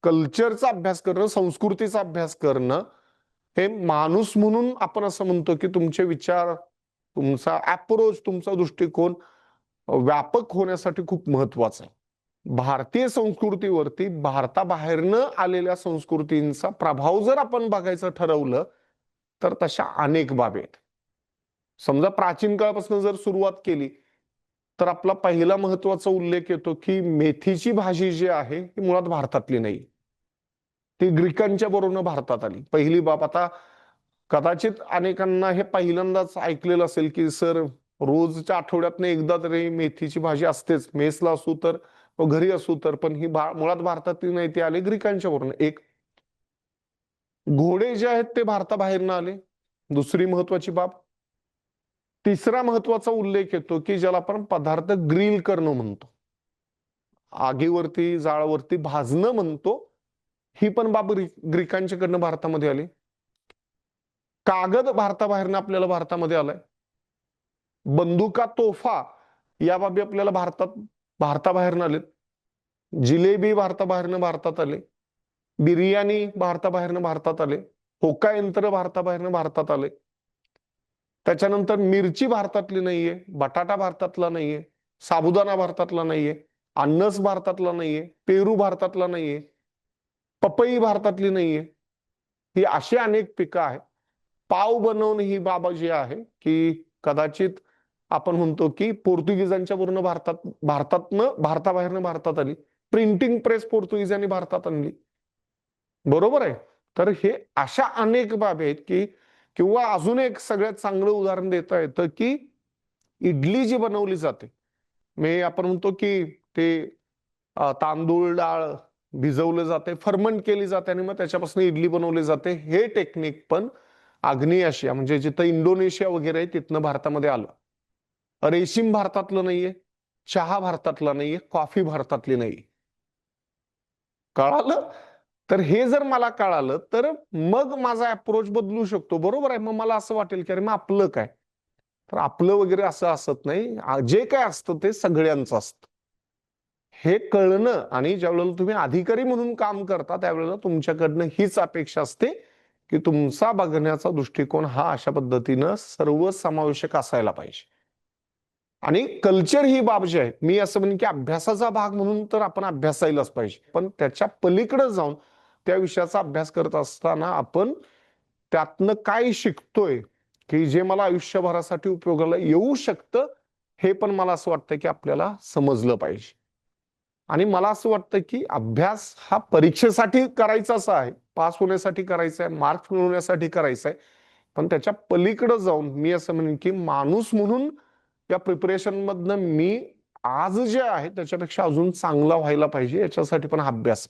कल्चरचा अभ्यास करणं, संस्कृतीचा अभ्यास करणं, हे माणूस म्हणून आपण असं म्हणतो की तुमचे विचार, तुमचा अप्रोच, तुमचा दृष्टिकोन व्यापक होण्यासाठी खूप महत्वाचं आहे. भारतीय संस्कृतीवरती भारताबाहेरनं आलेल्या संस्कृतींचा प्रभाव जर आपण बघायचं ठरवलं तर तशा अनेक बाबी आहेत. समजा प्राचीन काळापासून जर सुरुवात केली तर आपला पहिला महत्वाचा उल्लेख येतो की मेथीची भाजी जी आहे ही मुळात भारतातली नाही, ती ग्रीकांच्या बरोबर भारतात आली. पहिली बाब. आता कदाचित अनेकांना हे पहिल्यांदाच ऐकलेलं असेल की सर रोजच्या आठवड्यातनं एकदा तरी मेथीची भाजी असतेच, मेसला असू तर घरी असू तर, पण ही मुळात भारतातली नाही, ती आली ग्रीकांच्या बरोबर. एक, घोडे जे आहेत ते भारताबाहेरनं आले, दुसरी महत्वाची बाब. तिसरा महत्वाचा उल्लेख येतो की ज्याला आपण पदार्थ ग्रिल करणं म्हणतो, आगीवरती जाळावरती भाजणं म्हणतो, ही पण बाब ग्रीकांच्याकडनं भारतामध्ये आली. कागद भारताबाहेरनं आपल्याला भारतामध्ये आलाय. बंदुका, तोफा या बाबी आपल्याला भारताबाहेरनं आलेत. जिलेबी भारताबाहेरनं भारतात आले. बिर्याणी भारताबाहेरनं भारतात आले. होका यंत्र भारताबाहेरनं भारतात आले. त्याच्यानंतर मिरची भारतातली नाहीये, बटाटा भारतातला नाहीये, साबुदाणा भारतातला नाहीये, अननस भारतातला नाहीये, पेरू भारतातला नाहीये, पपई भारतातली नाहीये. ही अशी अनेक पिकं आहेत. पाव बनवणं ही बाबा जी आहे की कदाचित आपण म्हणतो की पोर्तुगीजांच्या वरून भारताबाहेरनं भारतात आली. प्रिंटिंग प्रेस पोर्तुगीजांनी भारतात आणली, बरोबर आहे. तर हे अशा अनेक बाबी आहेत की, किंवा अजून एक सगळ्यात चांगलं उदाहरण देता येतं की इडली जी बनवली जाते, आपण म्हणतो की ते तांदूळ डाळ भिजवलं जाते, फर्मंट केली जाते आणि मग त्याच्यापासून इडली बनवली जाते. हे टेक्निक पण आग्नेय आशिया म्हणजे जिथं इंडोनेशिया वगैरे आहे तिथनं भारतामध्ये आलं. रेशीम भारतातलं नाहीये, चहा भारतातला नाहीये, कॉफी भारतातली नाही. कळालं? तर हे जर मला कळालं तर मग माझा अप्रोच बदलू शकतो, बरोबर आहे. मग मला असं वाटेल की अरे मग आपलं काय, तर आपलं वगैरे असं असत नाही, जे काय असतं ते सगळ्यांचं असतं. हे कळणं, आणि ज्यावेळेला तुम्ही अधिकारी म्हणून काम करता त्यावेळेला तुमच्याकडनं हीच अपेक्षा असते की तुमचा बघण्याचा दृष्टिकोन हा अशा पद्धतीनं सर्वसमावेशक असायला पाहिजे. आणि कल्चर ही बाब जी आहे, मी असं म्हणेन की अभ्यासाचा भाग म्हणून तर आपण अभ्यासायलाच पाहिजे, पण त्याच्या पलीकडे जाऊन त्या विषयाचा अभ्यास करत असताना आपण त्यातनं काय शिकतोय की जे मला आयुष्यभरासाठी उपयोगाला येऊ शकतं, हे पण मला असं वाटतं की आपल्याला समजलं पाहिजे. आणि मला असं वाटतं की अभ्यास हा परीक्षेसाठी करायचाच आहे, पास होण्यासाठी करायचा आहे, मार्क्स मिळवण्यासाठी करायचा आहे, पण त्याच्या पलीकडे जाऊन मी असं म्हणेन की माणूस म्हणून या प्रिपरेशन मधनं मी आज जे आहे त्याच्यापेक्षा अजून चांगला व्हायला पाहिजे, याच्यासाठी पण अभ्यास